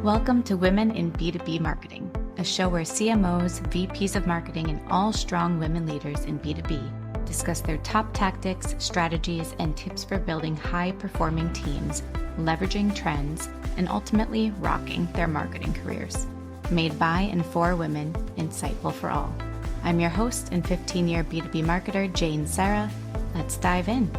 Welcome to Women in B2B Marketing, a show where CMOs, VPs of marketing, and all strong women leaders in B2B discuss their top tactics, strategies, and tips for building high-performing teams, leveraging trends, and ultimately rocking their marketing careers. Made by and for women, insightful for all. I'm your host and 15-year B2B marketer, Jane Sarah. Let's dive in.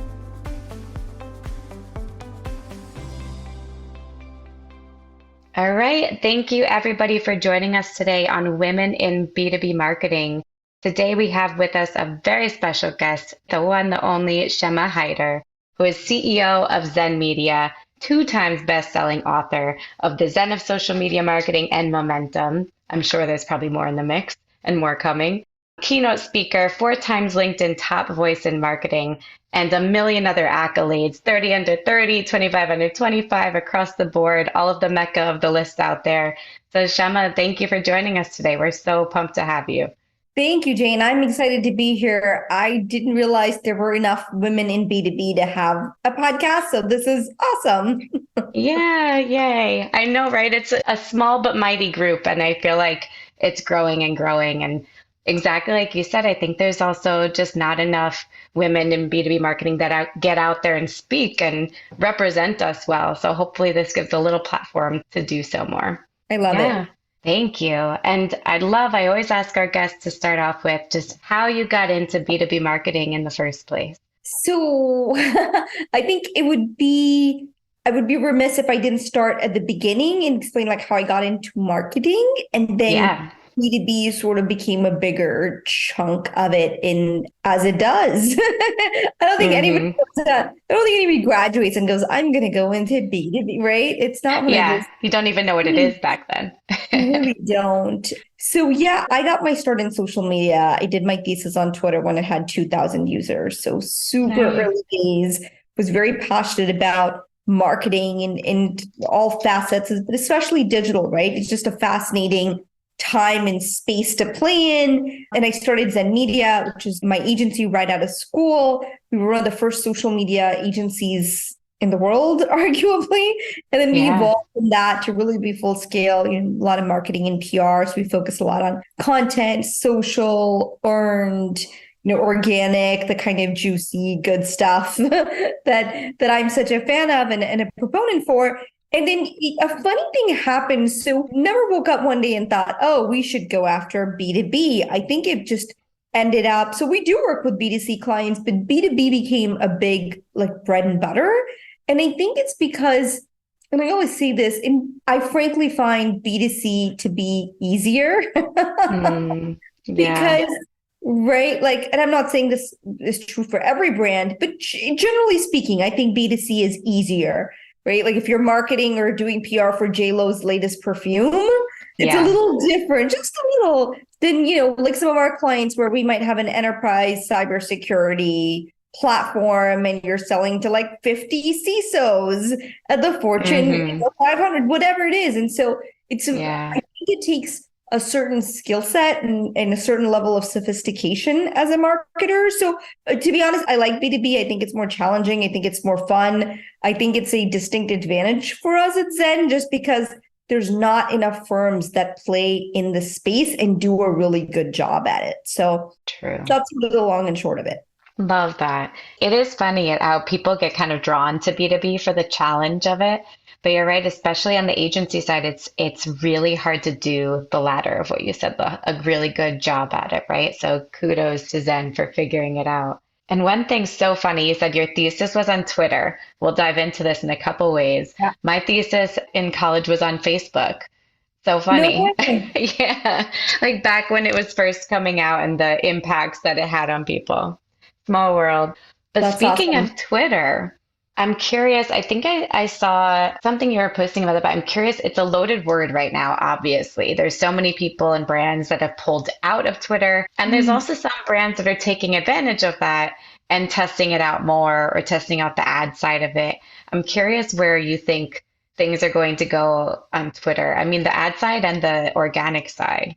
All right. Thank you, everybody, for joining us today on Women in B2B Marketing. Today, we have with us a very special guest, the one, the only Shama Hyder, who is CEO of Zen Media, 2 times best-selling author of The Zen of Social Media Marketing and Momentum. I'm sure there's probably more in the mix and more coming. Keynote speaker, 4 times LinkedIn top voice in marketing, and a million other accolades, 30 under 30, 25 under 25, across the board, all of the mecca of the list out there. So Shama, thank you for joining us today. We're so pumped to have you. Thank you, Jane. I'm excited to be here. I didn't realize there were enough women in B2B to have a podcast, so this is awesome. Yeah, yay. I know, right? It's a small but mighty group, and I feel like it's growing and growing. And exactly like you said, I think there's also just not enough women in B2B marketing that get out there and speak and represent us well. So hopefully this gives a little platform to do so more. I love Yeah. it. Thank you. And I always ask our guests to start off with just how you got into B2B marketing in the first place. So I think I would be remiss if I didn't start at the beginning and explain like how I got into marketing, and then Yeah. B2B sort of became a bigger chunk of it in as it does. I don't think anybody Hmm. does that. I don't think anybody graduates and goes, I'm gonna go into B2B, right? It's not one of Yeah. those. You don't even know what it is back then. You really don't. So yeah, I got my start in social media. I did my thesis on Twitter when it had 2,000 users. So super Nice. early days, was very passionate about marketing and all facets, but especially digital, right? It's just a fascinating time and space to play in. And I started Zen Media, which is my agency right out of school. We were one of the first social media agencies in the world, arguably. And then we Yeah. evolved from that to really be full scale, a lot of marketing and PR. So we focus a lot on content, social, earned, organic, the kind of juicy, good stuff that I'm such a fan of and a proponent for. And then a funny thing happened. So never woke up one day and thought, oh, we should go after B2B. I think it just ended up. So we do work with B2C clients, but B2B became a big like bread and butter. And I think it's because, and I always say this, and I frankly find B2C to be easier Mm, yeah. because, right, like, and I'm not saying this is true for every brand, but generally speaking, I think B2C is easier, right? Like if you're marketing or doing PR for JLo's latest perfume, it's a Yeah. little different, just a little than, like some of our clients where we might have an enterprise cybersecurity platform and you're selling to like 50 CISOs at the Fortune Hmm. 500, whatever it is. And so I Yeah. think it takes a certain skill set and a certain level of sophistication as a marketer. So to be honest, I like B2B. I think it's more challenging. I think it's more fun. I think it's a distinct advantage for us at Zen just because there's not enough firms that play in the space and do a really good job at it. So True. that's the long and short of it. Love that. It is funny at how people get kind of drawn to B2B for the challenge of it. But you're right, especially on the agency side, it's really hard to do the latter of what you said, a really good job at it, right? So kudos to Zen for figuring it out. And one thing's so funny, you said your thesis was on Twitter. We'll dive into this in a couple ways. Yeah. My thesis in college was on Facebook. So No funny. way. Yeah, like back when it was first coming out and the impacts that it had on people. Small world. But That's speaking of awesome. Twitter, I'm curious. I think I saw something you were posting about it, but I'm curious. It's a loaded word right now, obviously. There's so many people and brands that have pulled out of Twitter. And there's Mm. also some brands that are taking advantage of that and testing it out more or testing out the ad side of it. I'm curious where you think things are going to go on Twitter. I mean, the ad side and the organic side.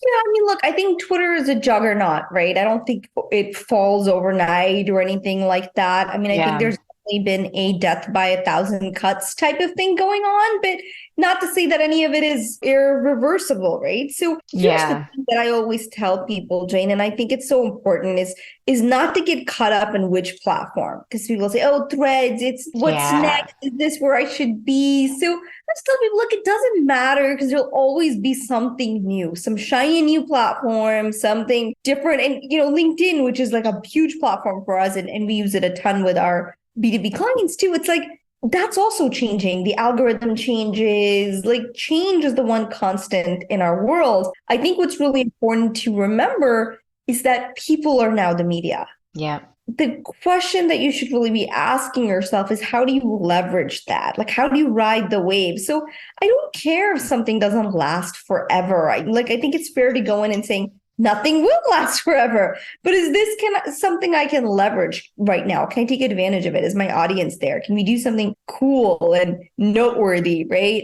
Yeah, I mean, look, I think Twitter is a juggernaut, right? I don't think it falls overnight or anything like that. I mean, I think Yeah. there's been a death by a thousand cuts type of thing going on, but not to say that any of it is irreversible, right? So here's the Yeah. thing that I always tell people, Jane, and I think it's so important is not to get caught up in which platform, because people say, oh, threads, it's what's Yeah. next, is this where I should be? So I just tell people, look, it doesn't matter because there'll always be something new, some shiny new platform, something different. And LinkedIn, which is like a huge platform for us, and we use it a ton with our B2B clients too. It's like that's also changing. The algorithm changes, like change is the one constant in our world. I think what's really important to remember is that people are now the media. Yeah. The question that you should really be asking yourself is how do you leverage that? Like, how do you ride the wave? So I don't care if something doesn't last forever. I think it's fair to go in and saying, nothing will last forever. But is this something I can leverage right now? Can I take advantage of it? Is my audience there? Can we do something cool and noteworthy, right?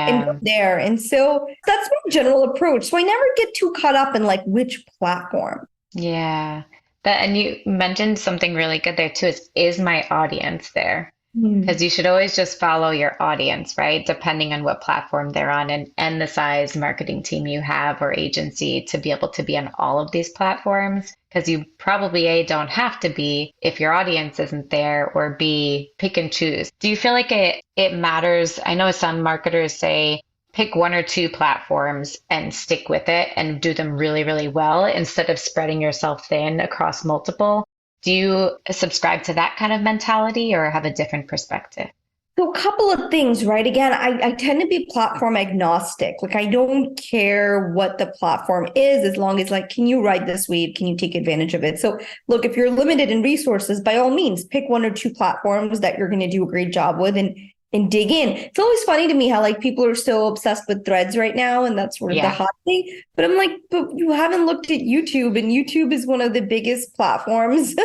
And go Yeah. there. And so that's my general approach. So I never get too caught up in like which platform. Yeah. That, and you mentioned something really good there too, is my audience there? Hmm. Because you should always just follow your audience, right? Depending on what platform they're on and the size marketing team you have or agency to be able to be on all of these platforms. Because you probably A, don't have to be if your audience isn't there, or B, pick and choose. Do you feel like it matters? I know some marketers say pick one or two platforms and stick with it and do them really, really well instead of spreading yourself thin across multiple. Do you subscribe to that kind of mentality or have a different perspective? So a couple of things, right? Again, I tend to be platform agnostic. Like I don't care what the platform is as long as like, can you ride this wave? Can you take advantage of it? So look, if you're limited in resources, by all means, pick one or two platforms that you're going to do a great job with and dig in. It's always funny to me how like people are so obsessed with threads right now, and that's sort of the Yeah, hot thing. But I'm like, but you haven't looked at YouTube, and YouTube is one of the biggest platforms.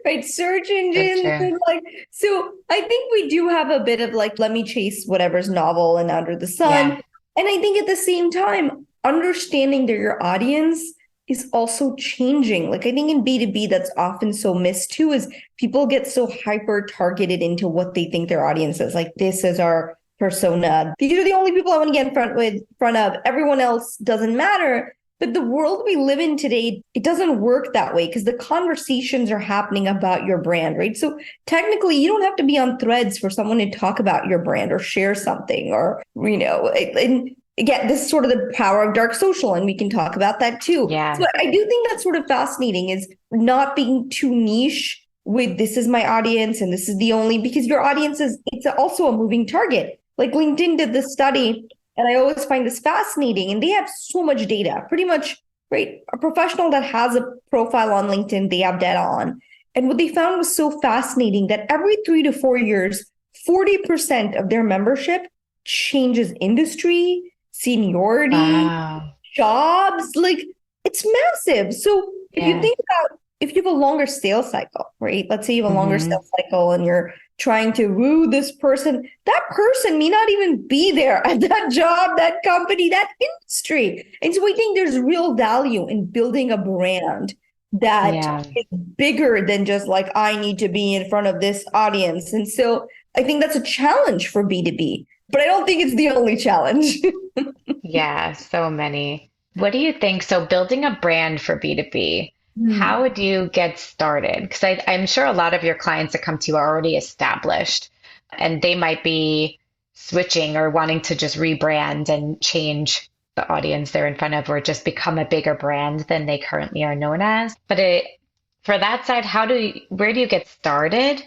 Right, search so engines true. and like so I think we do have a bit of like let me chase whatever's novel and under the sun, Yeah, and I think at the same time understanding that your audience is also changing. Like I think in B2B that's often so missed too is people get so hyper targeted into what they think their audience is. Like this is our persona, these are the only people I want to get in front of, everyone else doesn't matter. But the world we live in today, it doesn't work that way because the conversations are happening about your brand, right? So technically, you don't have to be on threads for someone to talk about your brand or share something or, and again, this is sort of the power of dark social, and we can talk about that too. So yeah, I do think that's sort of fascinating is not being too niche with this is my audience and this is the only, because your audience it's also a moving target. Like LinkedIn did this study and I always find this fascinating. And they have so much data, pretty much, right? A professional that has a profile on LinkedIn, they have data on. And what they found was so fascinating that every 3 to 4 years, 40% of their membership changes industry, seniority, wow, jobs. Like it's massive. So if you yeah, think about if you have a longer sales cycle, right? Let's say you have a longer hmm, sales cycle and you're trying to woo this person, that person may not even be there at that job, that company, that industry. And so we think there's real value in building a brand that yeah. is bigger than just like, I need to be in front of this audience. And so I think that's a challenge for B2B, but I don't think it's the only challenge. Yeah, so many. What do you think? So, building a brand for B2B, how Hmm. would you get started? Because I'm sure a lot of your clients that come to you are already established and they might be switching or wanting to just rebrand and change the audience they're in front of or just become a bigger brand than they currently are known as. But for that side, where do you get started?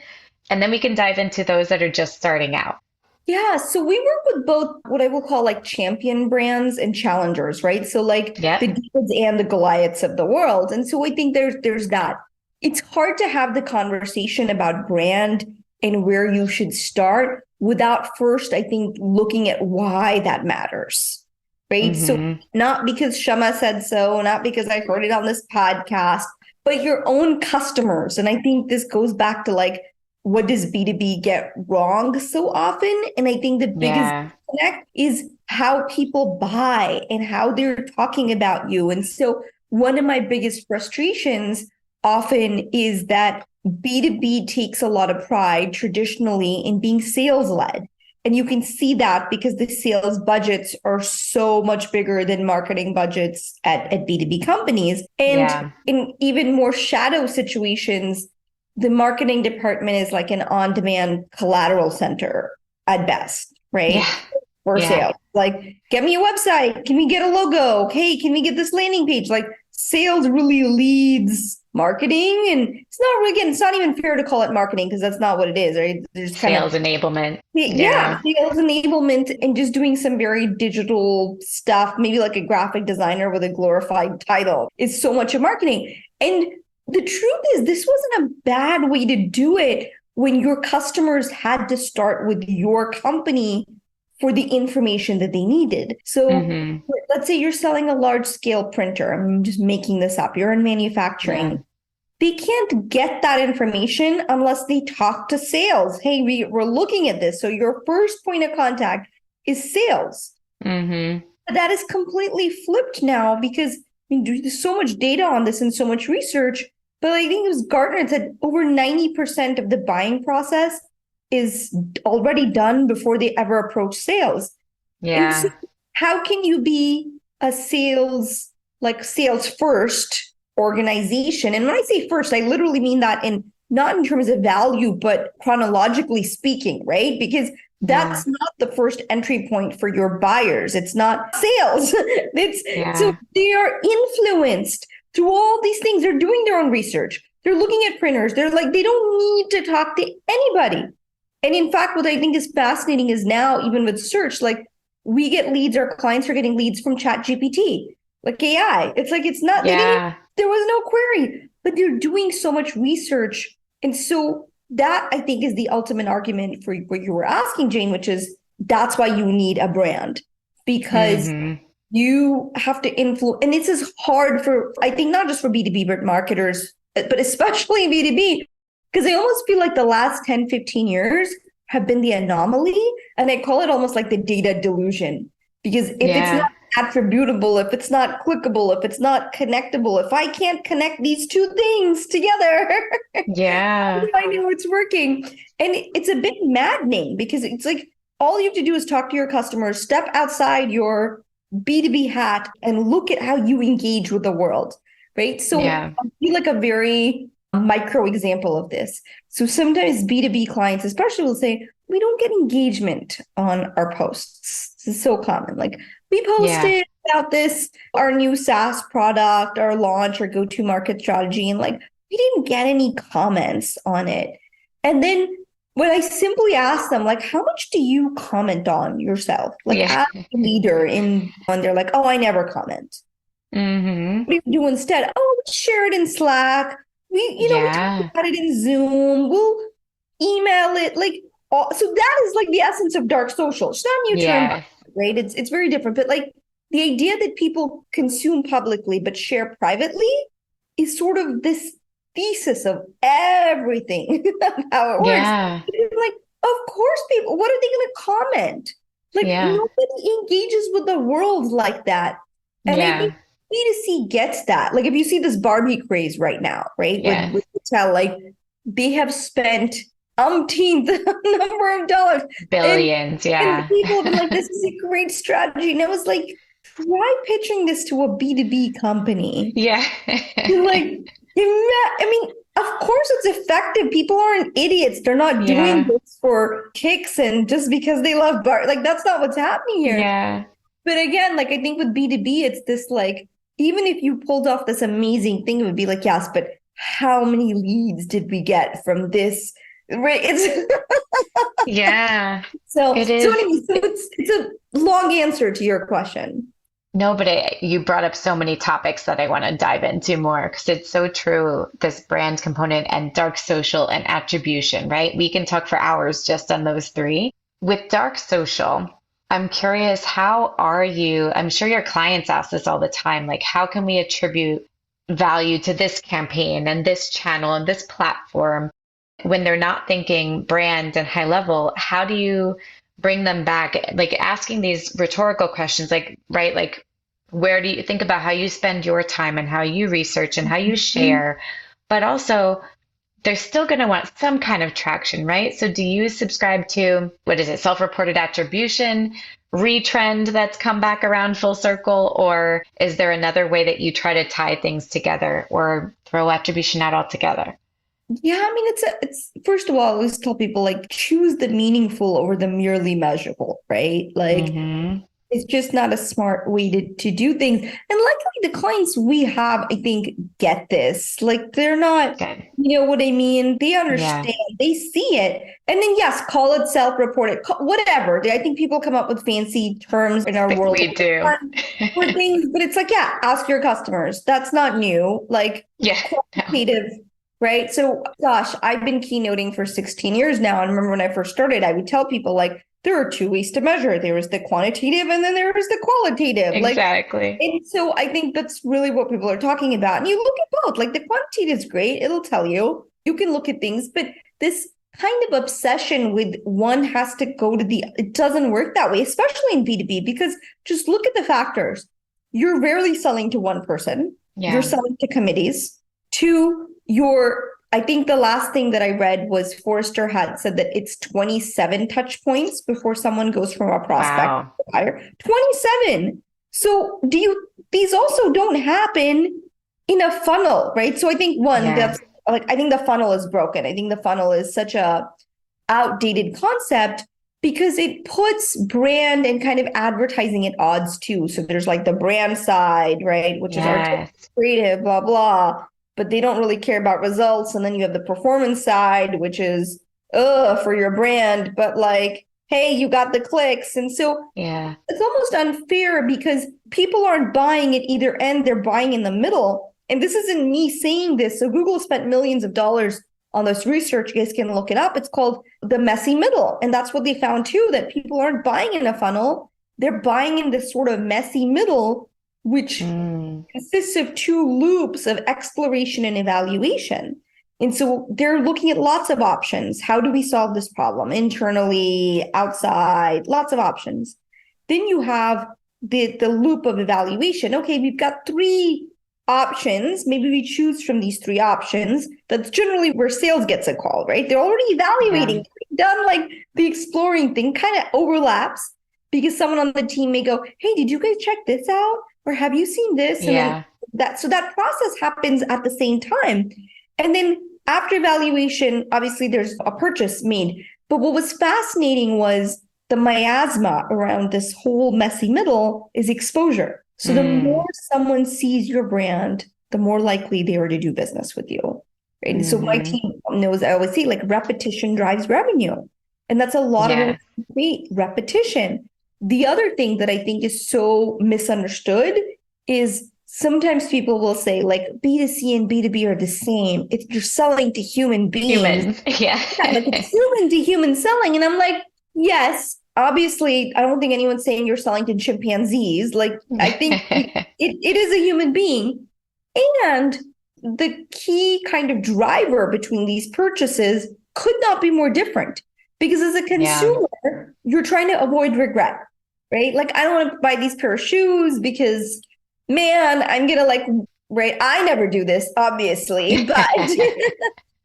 And then we can dive into those that are just starting out. Yeah, so we work with both what I will call like champion brands and challengers, right? So like the Yep. Davids and the Goliaths of the world. And so I think there's that. It's hard to have the conversation about brand and where you should start without first, I think, looking at why that matters. Right. So Hmm. not because Shama said so, not because I heard it on this podcast, but your own customers. And I think this goes back to like what does B2B get wrong so often? And I think the biggest Yeah. disconnect is how people buy and how they're talking about you. And so one of my biggest frustrations often is that B2B takes a lot of pride traditionally in being sales led. And you can see that because the sales budgets are so much bigger than marketing budgets at B2B companies. And Yeah. in even more shadow situations, the marketing department is like an on demand collateral center at best, Yeah. right? For Yeah. sales. Like, get me a website. Can we get a logo? Hey, can we get this landing page? Like, sales really leads marketing. And it's not really, again, it's not even fair to call it marketing because that's not what it is, right? There's kind of, Sales enablement. yeah, Yeah. sales enablement and just doing some very digital stuff, maybe like a graphic designer with a glorified title. It's so much of marketing. And the truth is, this wasn't a bad way to do it when your customers had to start with your company for the information that they needed. So Hmm. let's say you're selling a large scale printer. I'm just making this up. You're in Yeah. manufacturing. They can't get that information unless they talk to sales. Hey, we're looking at this. So your first point of contact is sales. Hmm. But that is completely flipped now because I mean, there's so much data on this and so much research. But I think it was Gartner that said over 90% of the buying process is already done before they ever approach sales. And so Yeah. how can you be a sales, like sales first organization? And when I say first, I literally mean that in not in terms of value, but chronologically speaking, right? Because Yeah. that's not the first entry point for your buyers. It's not sales. It's so Yeah. they are influenced through all these things. They're doing their own research. They're looking at printers. They're like, they don't need to talk to anybody. And in fact, what I think is fascinating is now, even with search, like we get leads, our clients are getting leads from Chat GPT, like AI. It's like it's not, they didn't even, Yeah. there was no query, but they're doing so much research. And so that I think is the ultimate argument for what you were asking, Jane, which is that's why you need a brand because Hmm. you have to influence. And this is hard for, I think, not just for B2B, but marketers, but especially B2B, because I almost feel like the last 10, 15 years have been the anomaly. And I call it almost like the data delusion. Because if it's not Yeah. attributable, if it's not clickable, if it's not connectable, if I can't connect these two things together, how Yeah. do I know it's working? And it's a bit maddening because it's like all you have to do is talk to your customers, step outside your B2B hat, and look at how you engage with the world, right? So Yeah. I feel like a very micro example of this. So sometimes B2B clients, especially, will say, we don't get engagement on our posts. This is so common. Like, we Yeah. posted about this, our new SaaS product, our launch, our go to market strategy, and like, we didn't get any comments on it. And then when I simply ask them, like, how much do you comment on yourself? Like, Yeah. as a leader and they're like, oh, I never comment. Hmm. What do you do instead? Oh, we share it in Slack. We talk Yeah. about it in Zoom. We'll email it. Like, so that is like the essence of dark social. It's not a new term, Yeah. right? It's very different. But like the idea that people consume publicly but share privately is sort of this thesis of everything of how it works. Yeah. It's like, of course, people. What are they going to comment? Like Yeah. nobody engages with the world like that. And I think Yeah. B2C gets that. Like if you see this Barbie craze right now, right? Yeah. With Mattel, like they have spent umpteenth number of dollars. And Billions. and Yeah. people have been like, this is a great strategy. And I was like, try pitching this to a B2B company. Yeah. You're like, I mean, of course it's effective. People aren't idiots. They're not doing Yeah. this for kicks and just because they love bar. Like that's not what's happening here. Yeah. But again, like I think with B2B, it's this like, even if you pulled off this amazing thing, it would be like, yes, but how many leads did we get from this? Right. It's Yeah. so It so is. anyway, so it's a long answer to your question. No, but you brought up so many topics that I want to dive into more because it's so true. This brand component and dark social and attribution, right? We can talk for hours just on those three. With dark social, I'm curious, how are you? I'm sure your clients ask this all the time, like, how can we attribute value to this campaign and this channel and this platform when they're not thinking brand and high level? How do you bring them back? Like asking these rhetorical questions, like, right, like, where do you think about how you spend your time and how you research and how you Mhm. share, but also they're still going to want some kind of traction, right? So do you subscribe to, what is it, self-reported attribution, retrend that's come back around full circle, or is there another way that you try to tie things together or throw attribution out altogether? Yeah, I mean, it's first of all, I always tell people like choose the meaningful over the merely measurable, right? Like Mm-hmm. it's just not a smart way to do things. And luckily, the clients we have, I think, get this. Like they're not, Good. you know what I mean? They Yeah. understand, they see it. And then, yes, call it self-reported, whatever. I think people come up with fancy terms in our world We do. for things, but it's like, yeah, ask your customers. That's not new. Like Yeah. No. quantitative, right? So, gosh, I've been keynoting for 16 years now. And remember when I first started, I would tell people, like, there are two ways to measure. There was the quantitative and then there was the qualitative. Like, Exactly. and so I think that's really what people are talking about. And you look at both, like the quantitative is great. It'll tell you, you can look at things, but this kind of obsession with one has to go to it doesn't work that way, especially in B2B, because just look at the factors. You're rarely selling to one person. You're Yeah. selling to committees, to I think the last thing that I read was Forrester had said that it's 27 touch points before someone goes from a prospect Wow. to a buyer. 27. So these also don't happen in a funnel, right? So I think one, Yeah. that's like, I think the funnel is broken. I think the funnel is such a outdated concept because it puts brand and kind of advertising at odds too. So there's like the brand side, right? Which is our Yes. creative, blah, blah, but they don't really care about results. And then you have the performance side, which is, for your brand, but like, hey, you got the clicks. And so Yeah. it's almost unfair because people aren't buying at either end, they're buying in the middle. And this isn't me saying this. So Google spent millions of dollars on this research. You guys can look it up. It's called the messy middle. And that's what they found too, that people aren't buying in a funnel. They're buying in this sort of messy middle, which Mm. consists of two loops of exploration and evaluation. And so they're looking at lots of options. How do we solve this problem internally, outside, lots of options. Then you have the loop of evaluation. Okay, we've got three options. Maybe we choose from these three options. That's generally where sales gets a call, right? They're already evaluating, Yeah. done like the exploring thing kind of overlaps because someone on the team may go, hey, did you guys check this out? Or have you seen this? And then Yeah. so that process happens at the same time. And then after evaluation, obviously there's a purchase made. But what was fascinating was the miasma around this whole messy middle is exposure. So the more Mm. someone sees your brand, the more likely they are to do business with you. Right. And so my Mm-hmm. team knows, I always say, like repetition drives revenue. And that's a lot of what Yeah. we create, repetition. The other thing that I think is so misunderstood is sometimes people will say like B2C and B2B are the same. If you're selling to human beings, Humans. Yeah. yeah, like it's human to human selling. And I'm like, yes, obviously, I don't think anyone's saying you're selling to chimpanzees. Like, I think it is a human being. And the key kind of driver between these purchases could not be more different. Because as a Yeah. consumer, you're trying to avoid regret, right? Like, I don't want to buy these pair of shoes because, man, I'm going to like, right? I never do this, obviously, but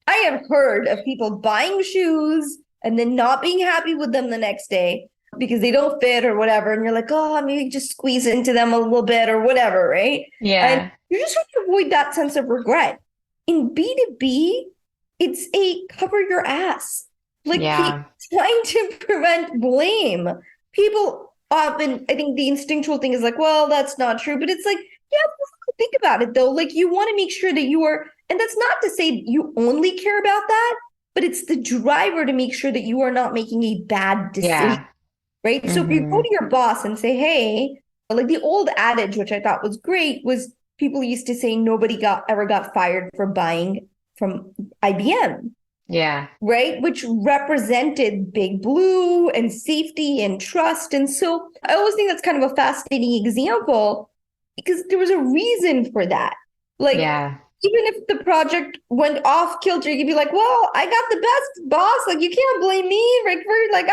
I have heard of people buying shoes and then not being happy with them the next day because they don't fit or whatever. And you're like, oh, maybe just squeeze into them a little bit or whatever, right? And Yeah. you're just trying to avoid that sense of regret. In B2B, it's a cover your ass. Like Yeah. trying to prevent blame. People often, I think the instinctual thing is like, well, that's not true. But it's like, yeah, think about it though. Like you want to make sure that you are, and that's not to say you only care about that, but it's the driver to make sure that you are not making a bad decision, Yeah. right? So if you go Mm-hmm. to your boss and say, hey, like the old adage, which I thought was great, was people used to say nobody ever got fired for buying from IBM, Yeah. right? Which represented Big Blue and safety and trust. And so I always think that's kind of a fascinating example because there was a reason for that. Like, Yeah. even if the project went off kilter, you'd be like, well, I got the best boss. Like, you can't blame me. Like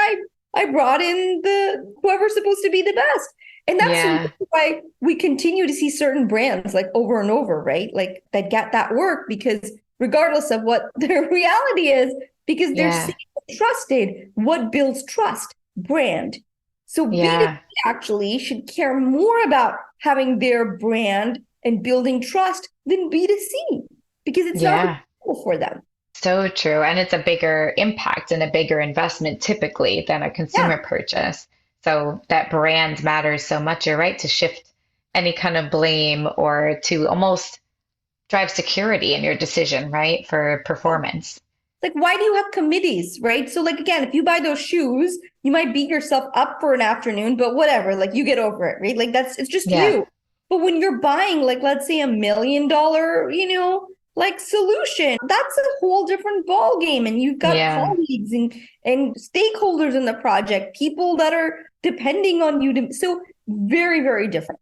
I brought in the whoever's supposed to be the best. And that's Yeah. why we continue to see certain brands like over and over, right? Like that get that work because regardless of what their reality is, because they're Yeah. seeing trusted. What builds trust? Brand. So B2B Yeah. actually should care more about having their brand and building trust than B2C because it's not Yeah. for them. So true. And it's a bigger impact and a bigger investment typically than a Yeah. consumer purchase. So that brand matters so much. You're right to shift any kind of blame or to almost drive security in your decision, right? For performance. Like, why do you have committees, right? So, like, again, if you buy those shoes, you might beat yourself up for an afternoon, but whatever, like, you get over it, right? Like, it's just Yeah. you. But when you're buying, like, let's say $1 million, like solution, that's a whole different ball game. And you've got Yeah. colleagues and stakeholders in the project, people that are depending on you to, so very, very different.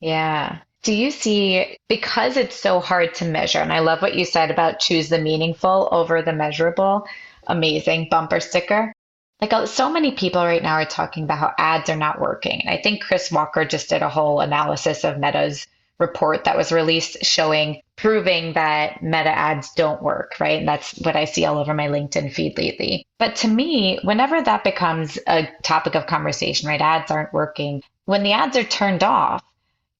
Yeah. Do you see, because it's so hard to measure, and I love what you said about choose the meaningful over the measurable, amazing bumper sticker. Like so many people right now are talking about how ads are not working. And I think Chris Walker just did a whole analysis of Meta's report that was released showing, proving that Meta ads don't work, right? And that's what I see all over my LinkedIn feed lately. But to me, whenever that becomes a topic of conversation, right? Ads aren't working. When the ads are turned off,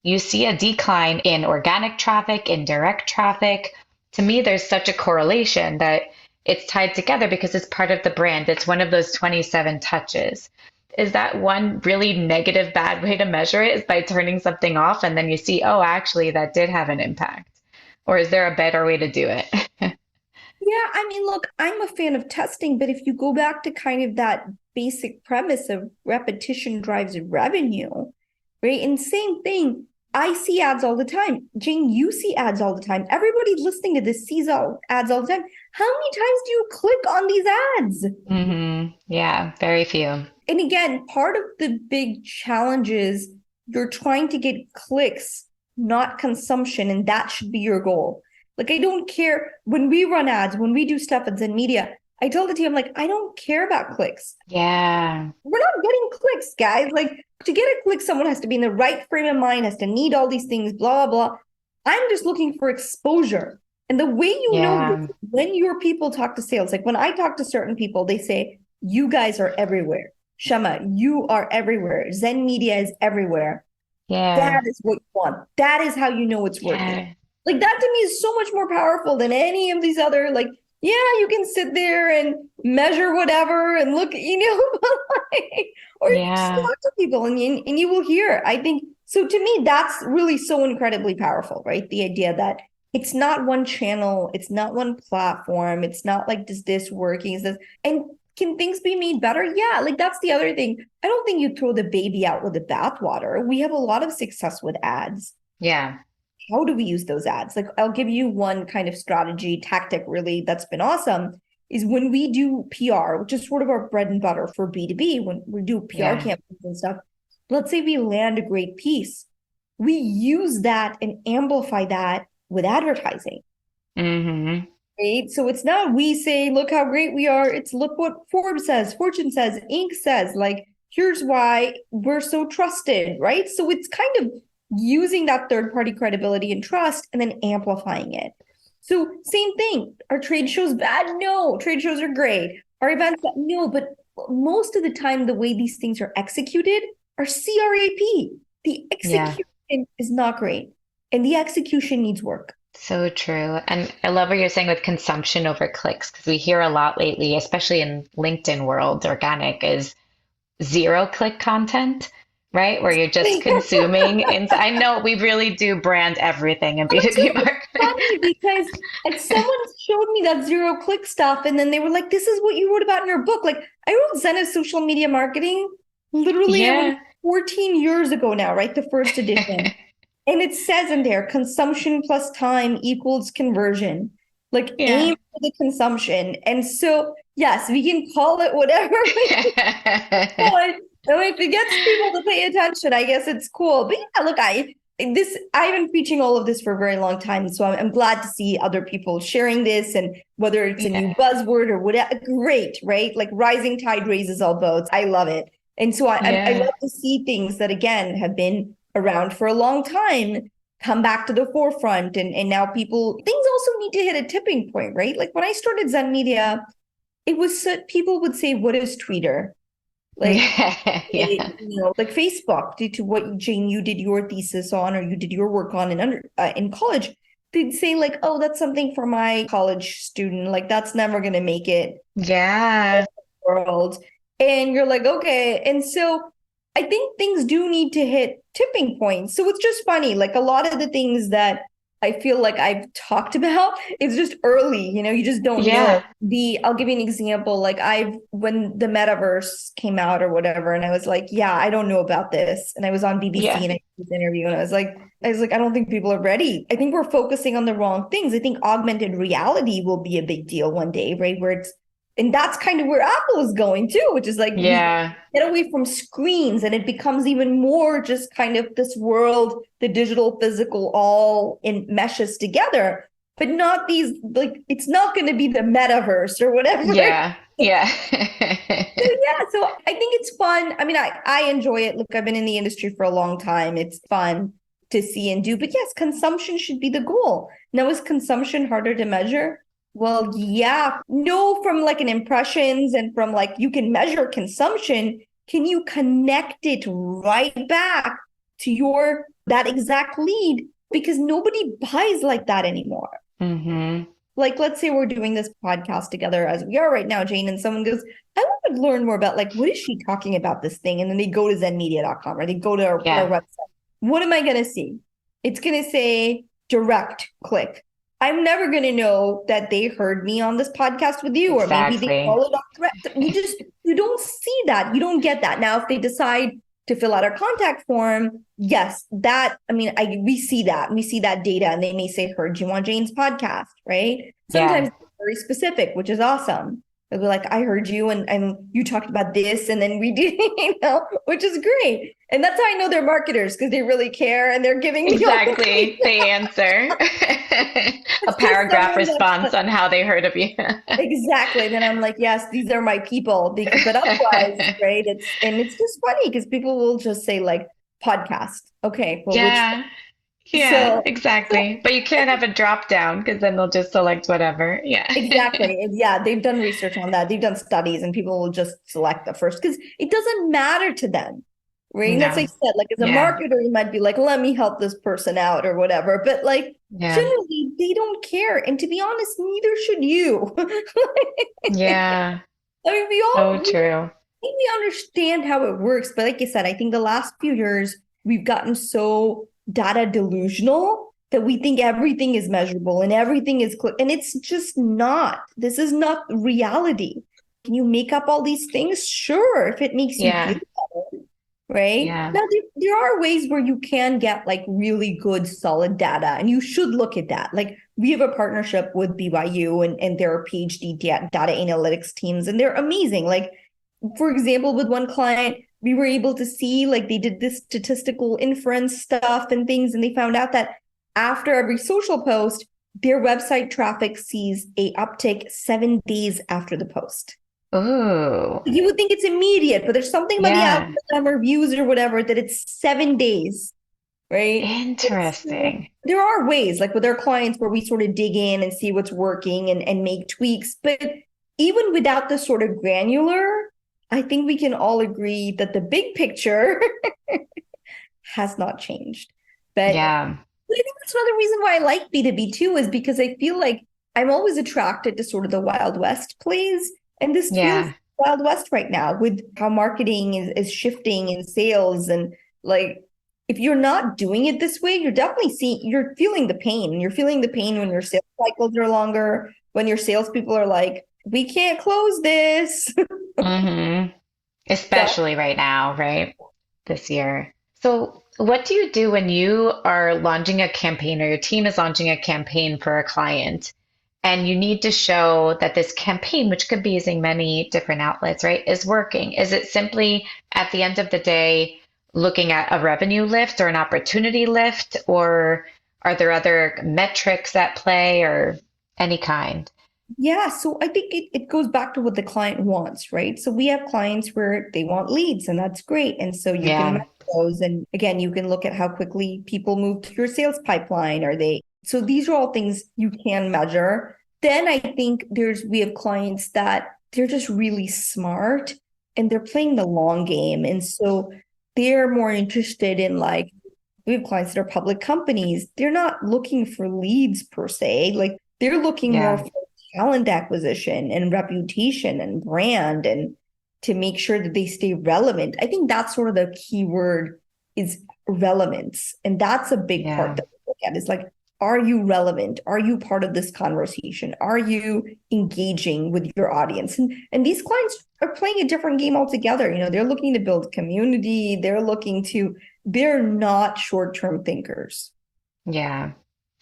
you see a decline in organic traffic, in direct traffic. To me, there's such a correlation that it's tied together because it's part of the brand. It's one of those 27 touches. Is that one really negative, bad way to measure it is by turning something off and then you see, oh, actually, that did have an impact? Or is there a better way to do it? Yeah, I mean, look, I'm a fan of testing, but if you go back to kind of that basic premise of repetition drives revenue, right? And same thing, I see ads all the time. Jane, you see ads all the time. Everybody listening to this sees ads all the time. How many times do you click on these ads? Yeah, very few. And again, part of the big challenge is you're trying to get clicks, not consumption, and that should be your goal. Like, I don't care when we run ads, when we do stuff at Zen Media, I tell the team, I'm like, I don't care about clicks. Yeah, We're not getting clicks, guys. Like, to get a click, someone has to be in the right frame of mind, has to need all these things, blah, blah, blah. I'm just looking for exposure. And the way you know yeah, this, when your people talk to sales, like when I talk to certain people, they say, you guys are everywhere. Shama, you are everywhere. Zen Media is everywhere. yeah, That is what you want. That is how you know it's working. yeah, Like that to me is so much more powerful than any of these other, like, yeah, you can sit there and measure whatever and look, or you just yeah, talk to people and you will hear. I think so. To me, that's really so incredibly powerful, right? The idea that it's not one channel, it's not one platform, it's not like does this working? Is this and can things be made better? Yeah, like that's the other thing. I don't think you throw the baby out with the bathwater. We have a lot of success with ads. yeah, How do we use those ads? Like, I'll give you one kind of strategy tactic really that's been awesome is when we do PR, which is sort of our bread and butter for B2B, when we do PR yeah. campaigns and stuff, let's say we land a great piece. We use that and amplify that with advertising, hmm right? So it's not we say, look how great we are. It's look what Forbes says, Fortune says, Inc. says, like, here's why we're so trusted, right? So it's kind of using that third party credibility and trust and then amplifying it. So same thing. Are trade shows bad? No, trade shows are great. Are events bad? No, but most of the time the way these things are executed are CRAP. The Yeah. execution is not great and the execution needs work. So true. And I love what you're saying with consumption over clicks, because we hear a lot lately, especially in LinkedIn world, organic is zero click content, right? Where you're just consuming. And I know we really do brand everything in B2B marketing. Funny because someone showed me that zero click stuff and then they were like, this is what you wrote about in your book. Like I wrote Zen of social media marketing literally I would Yeah. 14 years ago now, right? The first edition. And it says in there, consumption plus time equals conversion. Like Yeah. aim for the consumption. And so, yes, we can call it whatever we want. And if it gets people to pay attention, I guess it's cool. But yeah, look, I've been preaching all of this for a very long time. So I'm glad to see other people sharing this and whether it's a new Yeah. buzzword or whatever, great, right? Like rising tide raises all boats. I love it. And so I Yeah. love to see things that again have been around for a long time come back to the forefront. And now things also need to hit a tipping point, right? Like when I started Zen Media, it was people would say, what is Twitter? Like, Yeah. Yeah. like Facebook, due to what Jane, you did your thesis on, or you did your work on in college, they'd say like, oh, that's something for my college student. Like that's never going to make it Yeah. world. And you're like, okay. And so I think things do need to hit tipping points. So it's just funny. Like a lot of the things that I feel like I've talked about, it's just early, you just don't know. Yeah. I'll give you an example. Like when the metaverse came out or whatever, and I was like, yeah, I don't know about this. And I was on BBC Yeah. and I did this interview and I was like, I don't think people are ready. I think we're focusing on the wrong things. I think augmented reality will be a big deal one day, right? And that's kind of where Apple is going too, which is like we Yeah. get away from screens and it becomes even more just kind of this world, the digital, physical, all in meshes together, but not these, like, it's not going to be the metaverse or whatever. Yeah. Yeah. Yeah, so I think it's fun. I mean, I enjoy it. Look, I've been in the industry for a long time. It's fun to see and do. But yes, consumption should be the goal. Now, is consumption harder to measure? Well, yeah. No, from like an impressions and from like you can measure consumption. Can you connect it right back to that exact lead? Because nobody buys like that anymore. Hmm. Like, let's say we're doing this podcast together as we are right now, Jane, and someone goes, I want to learn more about like, what is she talking about this thing? And then they go to zenmedia.com or they go to our Yeah. website. What am I going to see? It's going to say direct click. I'm never going to know that they heard me on this podcast with you, or maybe they Exactly. followed on thread. You don't see that. You don't get that. Now, if they decide to fill out our contact form, yes, we see that. We see that data and they may say, heard you on Jane's podcast, right? Sometimes Yeah. it's very specific, which is awesome. They'll be like, I heard you and you talked about this and then we did, which is great. And that's how I know they're marketers because they really care and they're giving me all the Exactly. They answer a it's just paragraph someone response that's on how they heard of you. exactly. Then I'm like, yes, these are my people. But otherwise, right? It's just funny because people will just say like podcast. Okay, well, which Yeah. Yeah, so exactly. But you can't have a drop down because then they'll just select whatever. Yeah. exactly. Yeah, they've done research on that. They've done studies, and people will just select the first because it doesn't matter to them, right? And that's like No. I said, like as a Yeah. marketer, you might be like, let me help this person out or whatever. But like Yeah. generally, they don't care. And to be honest, neither should you. Yeah. I mean, So true. think we understand how it works, but like I said, I think the last few years we've gotten so data delusional that we think everything is measurable and everything is and it's just not. This is not reality. Can you make up all these things? Sure, if it makes you feel Yeah. better, right? Yeah. Now there are ways where you can get like really good solid data and you should look at that. Like we have a partnership with BYU and their PhD data analytics teams and they're amazing. Like for example, with one client, we were able to see like they did this statistical inference stuff and things, and they found out that after every social post, their website traffic sees a uptick 7 days after the post. Ooh. You would think it's immediate, but there's something about the Yeah. algorithm or views or whatever that it's 7 days, right? Interesting. There are ways, like with our clients, where we sort of dig in and see what's working and make tweaks. But even without the sort of granular, I think we can all agree that the big picture has not changed. But I Yeah. think that's another reason why I like B2B too, is because I feel like I'm always attracted to sort of the Wild West plays. And this feels Yeah. Wild West right now with how marketing is shifting in sales. And like, if you're not doing it this way, you're feeling the pain. You're feeling the pain when your sales cycles are longer, when your salespeople are like, we can't close this. Hmm. So Especially right now, right? This year. So, what do you do when you are launching a campaign or your team is launching a campaign for a client and you need to show that this campaign, which could be using many different outlets, right, is working? Is it simply at the end of the day looking at a revenue lift or an opportunity lift, or are there other metrics at play or any kind? yeah, so I think it goes back to what the client wants, right? So we have clients where they want leads, and that's great. And so you can Yeah. imagine those. And again, you can look at how quickly people move to your sales pipeline. So these are all things you can measure. Then I think we have clients that they're just really smart and they're playing the long game. And so they're more interested in like, we have clients that are public companies. They're not looking for leads per se. Like they're looking more Yeah. for talent acquisition and reputation and brand and to make sure that they stay relevant. I think that's sort of the key word is relevance. And that's a big part Yeah. that we look at is like, are you relevant? Are you part of this conversation? Are you engaging with your audience? And these clients are playing a different game altogether. They're looking to build community. They're not short-term thinkers. Yeah.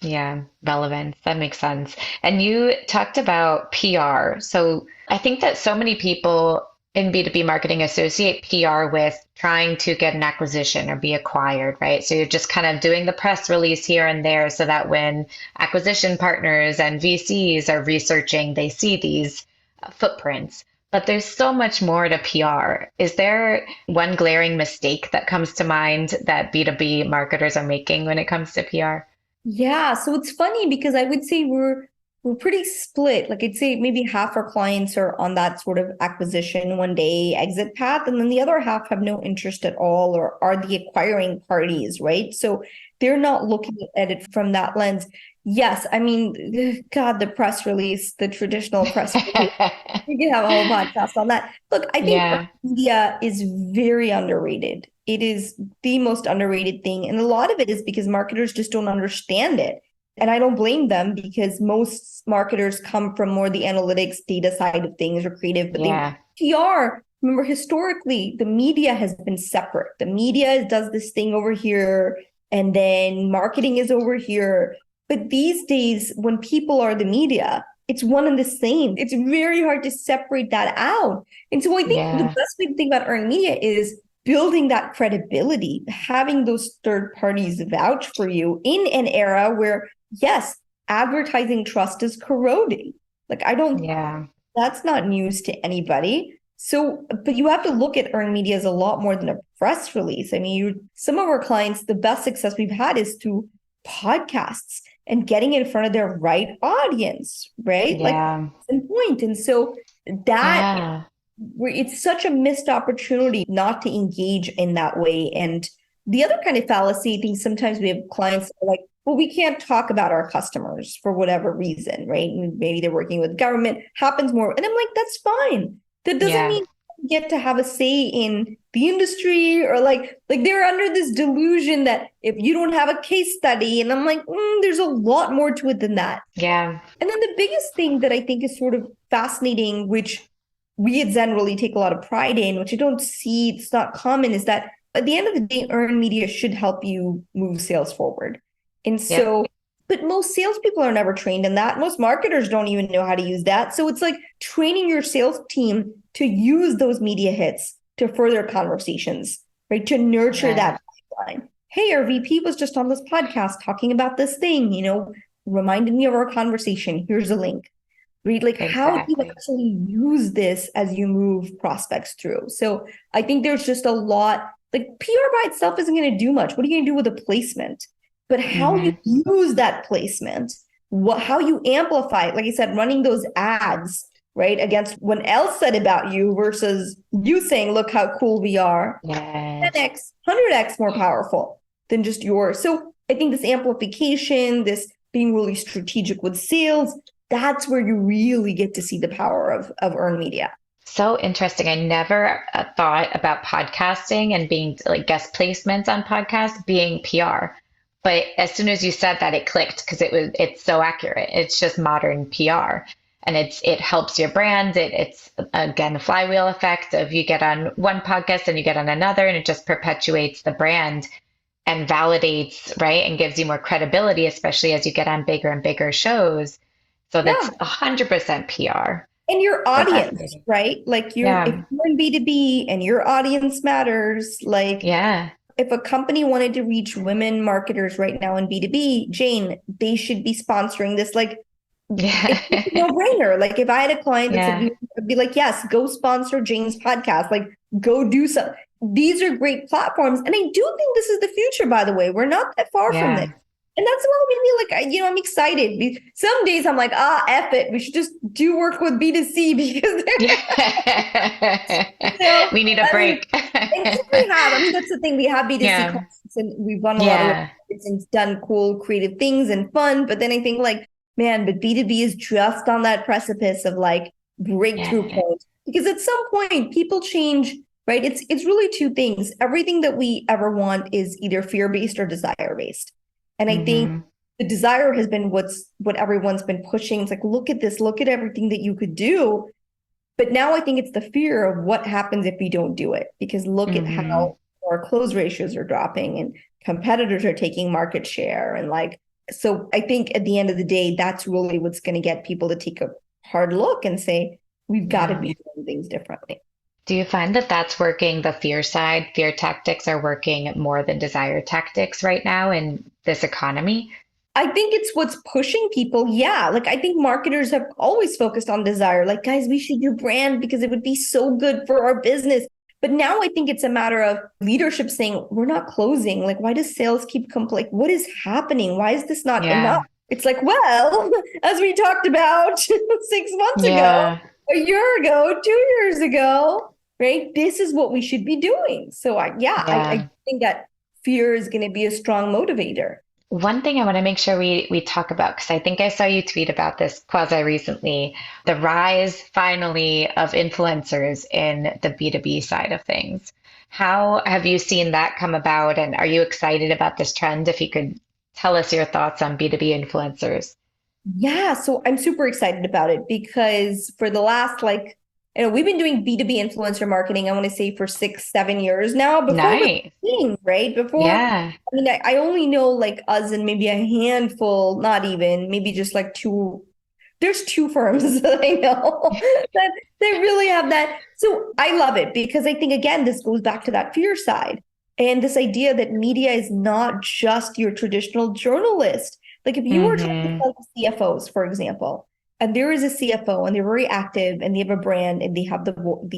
Yeah. Relevance. That makes sense. And you talked about PR. So I think that so many people in B2B marketing associate PR with trying to get an acquisition or be acquired, right? So you're just kind of doing the press release here and there so that when acquisition partners and VCs are researching, they see these footprints. But there's so much more to PR. Is there one glaring mistake that comes to mind that B2B marketers are making when it comes to PR? Yeah, so it's funny because I would say we're pretty split. Like I'd say maybe half our clients are on that sort of acquisition one day exit path, and then the other half have no interest at all or are the acquiring parties, right? So they're not looking at it from that lens. Yes, I mean, God, the press release, the traditional press release. We could have a whole podcast on that. Look, I think earned Yeah, media is very underrated. It is the most underrated thing. And a lot of it is because marketers just don't understand it. And I don't blame them because most marketers come from more the analytics data side of things or creative, but they yeah, PR, remember historically, the media has been separate. The media does this thing over here, and then marketing is over here. But these days, when people are the media, it's one and the same. It's very hard to separate that out. And so I think the yeah, best way to think about earned media is building that credibility, having those third parties vouch for you in an era where, yes, advertising trust is corroding. Like, yeah, that's not news to anybody. So, but you have to look at earned media as a lot more than a press release. I mean, some of our clients, the best success we've had is through podcasts and getting in front of their right audience, right? Like, yeah, and point. And so that yeah, it's such a missed opportunity not to engage in that way. And the other kind of fallacy, I think sometimes we have clients that are like, well, we can't talk about our customers for whatever reason, right? And maybe they're working with government, happens more. And I'm like, that's fine. That doesn't yeah, mean you get to have a say in the industry or like they're under this delusion that if you don't have a case study, and I'm like, there's a lot more to it than that. yeah, And then the biggest thing that I think is sort of fascinating, which we at Zen really take a lot of pride in, which I don't see, it's not common, is that at the end of the day, earned media should help you move sales forward. And yep, so, but most salespeople are never trained in that. Most marketers don't even know how to use that. So it's like training your sales team to use those media hits to further conversations, right? To nurture yeah, that pipeline. Hey, our VP was just on this podcast talking about this thing, reminded me of our conversation. Here's a link. Read like how do you exactly. actually use this as you move prospects through. So I think there's just a lot, like PR by itself isn't going to do much. What are you going to do with a placement? But how you Hmm. use that placement, how you amplify it, like I said, running those ads, right, against what else said about you versus you saying, look how cool we are, Yes. 10x, 100x more powerful than just yours. So I think this amplification, this being really strategic with sales, that's where you really get to see the power of earned media. So interesting. I never thought about podcasting and being like guest placements on podcasts being PR. But as soon as you said that, it clicked because it's so accurate. It's just modern PR. And it helps your brand. It's again the flywheel effect of you get on one podcast and you get on another, and it just perpetuates the brand and validates, right? And gives you more credibility, especially as you get on bigger and bigger shows. So that's Yeah. 100% PR. And your So audience, fascinating. right? Like if Yeah. you're in B2B and your audience matters, like Yeah. if a company wanted to reach women marketers right now in B2B, Jane, they should be sponsoring this. Like Yeah. it's a no-brainer. Like if I had a client that said, Yeah. I'd be like, yes, go sponsor Jane's podcast. Like go do something. these are great platforms. And I do think this is the future, by the way. We're not that far from this. Yeah. And that's what made me like, I'm excited. Some days I'm like, F it. We should just do work with B2C because Yeah. We need a I mean, break. and we have. I mean, that's the thing. We have B2C Yeah. clients and we've won a lot of Yeah. awards and done cool, creative things and fun. But then I think like, man, but B2B is just on that precipice of like breakthrough Yeah. point. Because at some point people change, right? It's really two things. Everything that we ever want is either fear-based or desire-based. And I think Hmm. the desire has been what everyone's been pushing. It's like, look at this, look at everything that you could do. But now I think it's the fear of what happens if we don't do it. Because look at Hmm. how our close ratios are dropping and competitors are taking market share. And like, so I think at the end of the day, that's really what's going to get people to take a hard look and say, we've got to Yeah. be doing things differently. Do you find that that's working the fear side? Fear tactics are working more than desire tactics right now in this economy? I think it's what's pushing people. Yeah. Like I think marketers have always focused on desire. Like, guys, we should do brand because it would be so good for our business. But now I think it's a matter of leadership saying, we're not closing. Like, why does sales keep like, what is happening? Why is this not enough? Yeah. It's like, well, as we talked about 6 months ago, Yeah. a year ago, 2 years ago, right? This is what we should be doing. So I Yeah. think that fear is going to be a strong motivator. One thing I want to make sure we talk about, because I think I saw you tweet about this quasi recently, the rise finally of influencers in the B2B side of things. How have you seen that come about, and are you excited about this trend? If you could tell us your thoughts on B2B influencers. Yeah, so I'm super excited about it because for the last we've been doing B2B influencer marketing, I want to say for 6, 7 years now. Before it was Nice. a thing, right? Before, Yeah. I mean, I only know like us and maybe a handful, not even, maybe just like two. There's two firms that I know that they really have that. So I love it because I think again, this goes back to that fear side and this idea that media is not just your traditional journalist. Like if you were trying to Hmm. sell to CFOs, for example, and there is a CFO and they're very active and they have a brand and they have the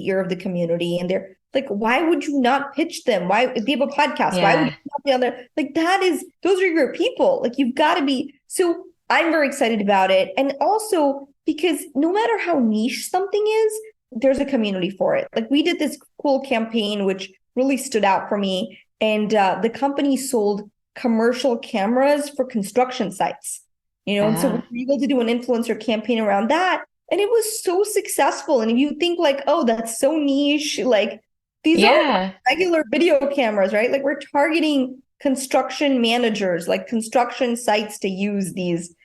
ear of the community and they're like, why would you not pitch them? Why if they have a podcast? Why would Yeah. you not be on there? Like those are your people. Like you've got to be. So I'm very excited about it. And also because no matter how niche something is, there's a community for it. Like we did this cool campaign, which really stood out for me. And the company sold commercial cameras for construction sites, and so we Ah, were able to do an influencer campaign around that. And it was so successful. And if you think like, oh, that's so niche, like these aren't yeah. regular video cameras, right? Like we're targeting construction managers, like construction sites to use these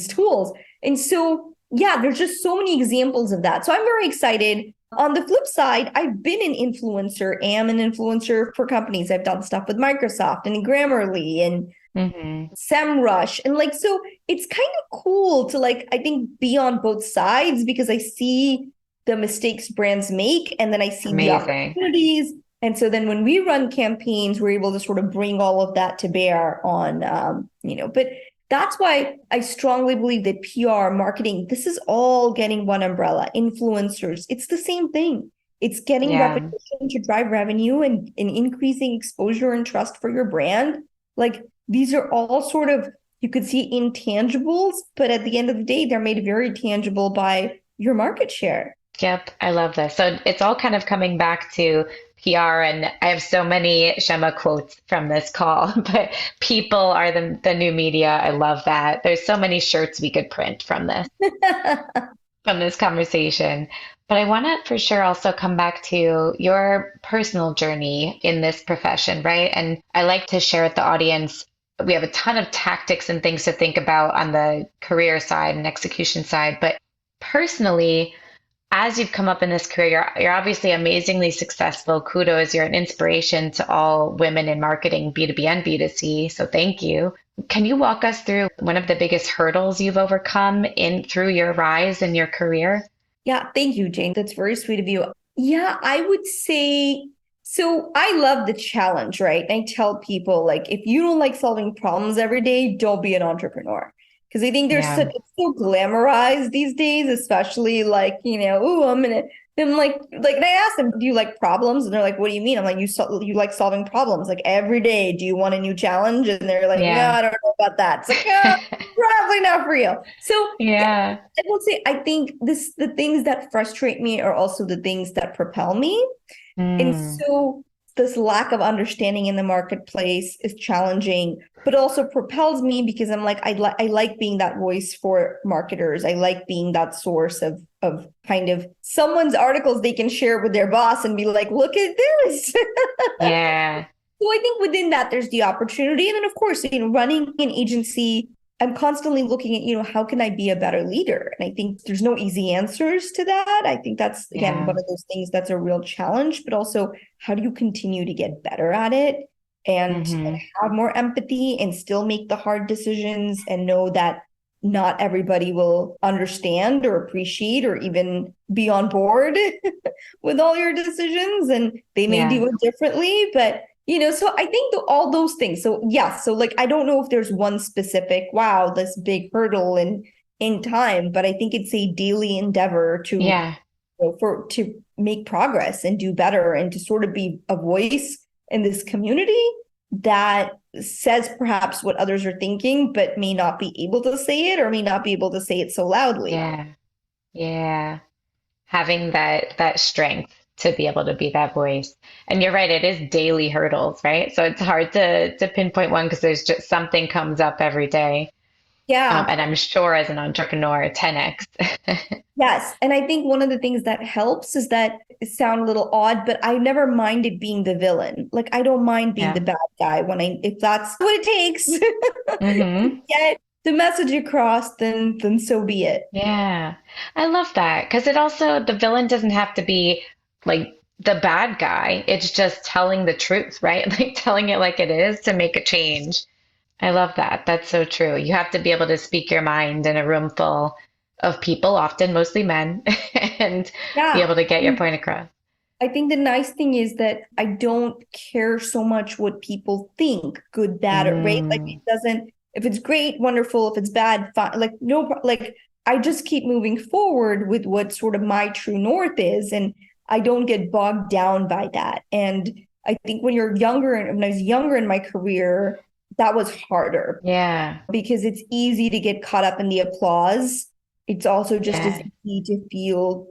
tools. And so, yeah, there's just so many examples of that. So I'm very excited. On the flip side, I've been am an influencer for companies. I've done stuff with Microsoft and Grammarly and Hmm. SEMrush. And like, so it's kind of cool to like, I think be on both sides because I see the mistakes brands make and then I see the Amazing. opportunities. And so then when we run campaigns, we're able to sort of bring all of that to bear on, but that's why I strongly believe that PR, marketing, this is all getting one umbrella. Influencers, it's the same thing. It's getting Yeah. repetition to drive revenue and increasing exposure and trust for your brand. Like these are all sort of, you could see intangibles, but at the end of the day, they're made very tangible by your market share. Yep, I love this. So it's all kind of coming back to PR, and I have so many Shema quotes from this call, but people are the new media. I love that. There's so many shirts we could print from this conversation. But I want to for sure also come back to your personal journey in this profession, right? And I like to share with the audience, we have a ton of tactics and things to think about on the career side and execution side, but personally, as you've come up in this career, you're obviously amazingly successful. Kudos, you're an inspiration to all women in marketing, B2B and B2C. So thank you. Can you walk us through one of the biggest hurdles you've overcome in through your rise in your career? Yeah, thank you, Jane. That's very sweet of you. Yeah, I would say so. I love the challenge, right? And I tell people, like, if you don't like solving problems every day, don't be an entrepreneur. Because I think Yeah. it's so glamorized these days, especially like, oh, I'm gonna I'm like, and I asked them, do you like problems? And they're like, what do you mean? I'm like, you like solving problems like every day. Do you want a new challenge? And they're like, no, Yeah. I don't know about that. It's like, oh, probably not for you. So yeah, Yeah. I will say, I think the things that frustrate me are also the things that propel me. And Mm, so this lack of understanding in the marketplace is challenging, but also propels me because I'm like, I like being that voice for marketers. I like being that source of kind of someone's articles they can share with their boss and be like, look at this. yeah. So I think within that, there's the opportunity. And then, of course, running an agency, I'm constantly looking at, how can I be a better leader? And I think there's no easy answers to that. I think that's, again, Yeah. one of those things that's a real challenge, but also how do you continue to get better at it and Hmm. have more empathy and still make the hard decisions and know that not everybody will understand or appreciate or even be on board with all your decisions and they may Yeah. do it differently, but so I think all those things. So yeah, so like I don't know if there's one specific, wow, this big hurdle in time, but I think it's a daily endeavor to Yeah. for to make progress and do better and to sort of be a voice in this community that says perhaps what others are thinking, but may not be able to say it or may not be able to say it so loudly. Yeah. Yeah. Having that strength to be able to be that voice. And you're right, it is daily hurdles, right? So it's hard to pinpoint one because there's just something comes up every day. Yeah. And I'm sure as an entrepreneur, 10x. Yes. And I think one of the things that helps is that it sounds a little odd, but I never minded being the villain. Like I don't mind being the Yeah. bad guy if that's what it takes to Hmm. get the message across, then so be it. Yeah. I love that because it also, the villain doesn't have to be like the bad guy. It's just telling the truth, right? Like telling it like it is to make a change. I love that. That's so true. You have to be able to speak your mind in a room full of people, often mostly men, and be Yeah. able to get your point across. I think the nice thing is that I don't care so much what people think, good, bad, or right. Like it Mm, doesn't, if it's great, wonderful. If it's bad, fine. Like no, like I just keep moving forward with what sort of my true north is, and I don't get bogged down by that. And I think when I was younger in my career, that was harder yeah. because it's easy to get caught up in the applause. It's also just as Yeah. easy to feel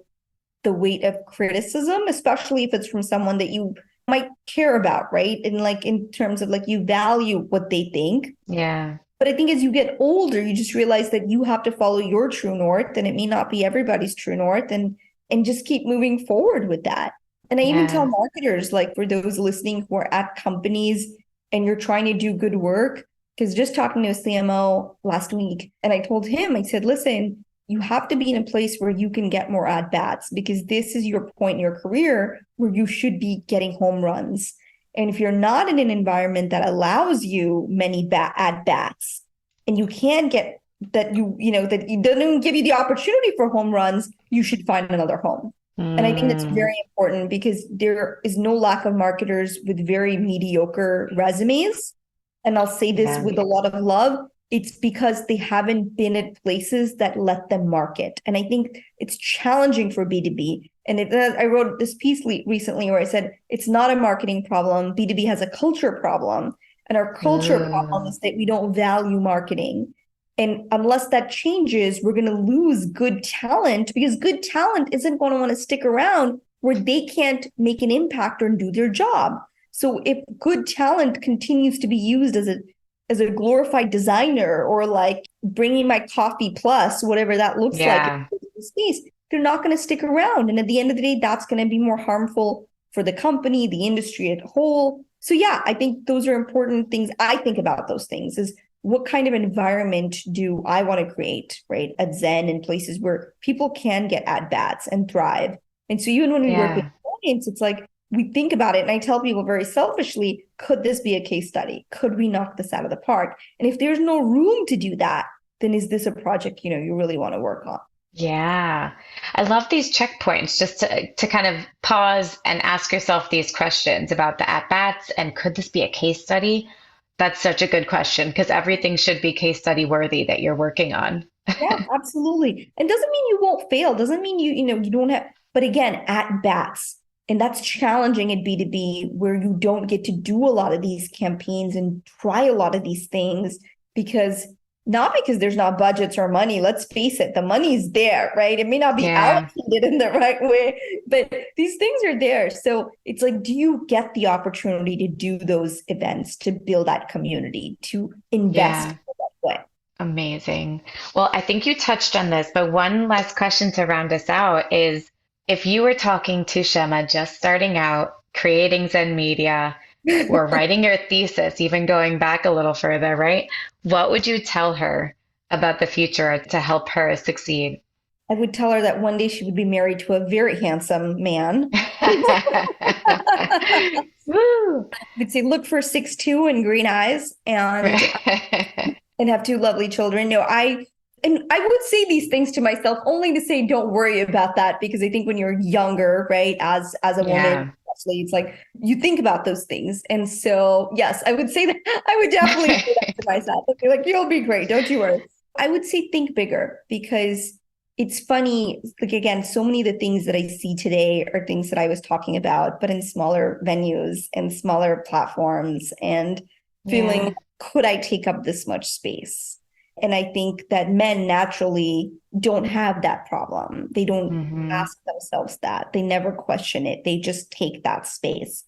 the weight of criticism, especially if it's from someone that you might care about, right? And like in terms of like you value what they think. Yeah. But I think as you get older, you just realize that you have to follow your true north and it may not be everybody's true north and just keep moving forward with that. And I even tell Yeah. marketers, like for those listening who are at companies and you're trying to do good work, because just talking to a CMO last week, and I told him, I said, listen, you have to be in a place where you can get more at bats because this is your point in your career where you should be getting home runs. And if you're not in an environment that allows you many at bats and you can get that that it doesn't give you the opportunity for home runs, you should find another home. And I think that's Mm, very important because there is no lack of marketers with very mediocre resumes. And I'll say this yeah. with a lot of love. It's because they haven't been at places that let them market. And I think it's challenging for B2B. And I wrote this piece recently where I said, it's not a marketing problem. B2B has a culture problem. And our culture problem Ooh, is that we don't value marketing. And unless that changes, we're going to lose good talent because good talent isn't going to want to stick around where they can't make an impact or do their job. So if good talent continues to be used as a glorified designer or like bringing my coffee plus, whatever that looks like in yeah. the space, they're not going to stick around. And at the end of the day, that's going to be more harmful for the company, the industry as a whole. So yeah, I think those are important things. I think about those things is what kind of environment do I want to create, right? At Zen and places where people can get at bats and thrive. And so even when we work with Yeah. clients, it's like we think about it and I tell people very selfishly, could this be a case study? Could we knock this out of the park? And if there's no room to do that, then is this a project you really want to work on? Yeah. I love these checkpoints just to kind of pause and ask yourself these questions about the at-bats and could this be a case study? That's such a good question because everything should be case study worthy that you're working on. Yeah, absolutely. And doesn't mean you won't fail. Doesn't mean you don't have, but again, at bats. And that's challenging at B2B where you don't get to do a lot of these campaigns and try a lot of these things because not because there's not budgets or money. Let's face it, the money's there, right? It may not be Yeah. allocated in the right way, but these things are there. So it's like, do you get the opportunity to do those events, to build that community, to invest Yeah. in that way? Amazing. Well, I think you touched on this, but one last question to round us out is if you were talking to Shema just starting out, creating Zen Media, or writing your thesis, even going back a little further, right? What would you tell her about the future to help her succeed? I would tell her that one day she would be married to a very handsome man. Woo! Would say look for 6'2" and green eyes and have two lovely children. No, I would say these things to myself only to say don't worry about that because I think when you're younger, right, as a woman, Yeah. especially, it's like you think about those things. And so yes, I would say that I would definitely say that to myself. I'd be like, you'll be great, don't you worry. I would say think bigger because it's funny, like again, so many of the things that I see today are things that I was talking about, but in smaller venues and smaller platforms and feeling, Yeah. could I take up this much space? And I think that men naturally don't have that problem. They don't Hmm. ask themselves that. They never question it. They just take that space.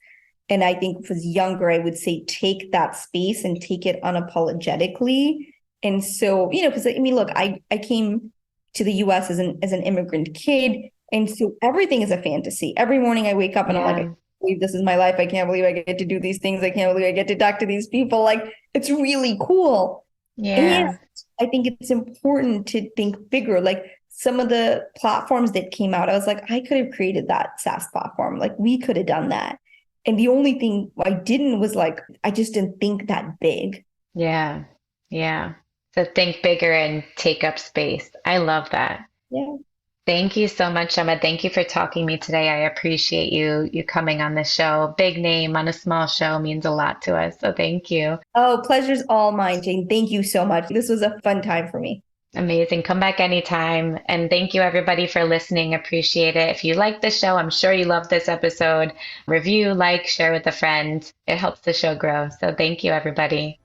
And I think if I was younger, I would say take that space and take it unapologetically. And so, because I mean, look, I came to the US as an immigrant kid. And so everything is a fantasy. Every morning I wake up and I'm like, I can't Yeah. believe this is my life. I can't believe I get to do these things. I can't believe I get to talk to these people. Like it's really cool. And Yeah. I think it's important to think bigger. Like some of the platforms that came out, I was like, I could have created that SaaS platform. Like we could have done that. And the only thing I didn't was like, I just didn't think that big. Yeah. Yeah. So think bigger and take up space. I love that. Yeah. Thank you so much, Emma. Thank you for talking to me today. I appreciate you coming on the show. Big name on a small show means a lot to us. So thank you. Oh, pleasure's all mine, Jane. Thank you so much. This was a fun time for me. Amazing. Come back anytime. And thank you everybody for listening. Appreciate it. If you like the show, I'm sure you love this episode. Review, like, share with a friend. It helps the show grow. So thank you, everybody.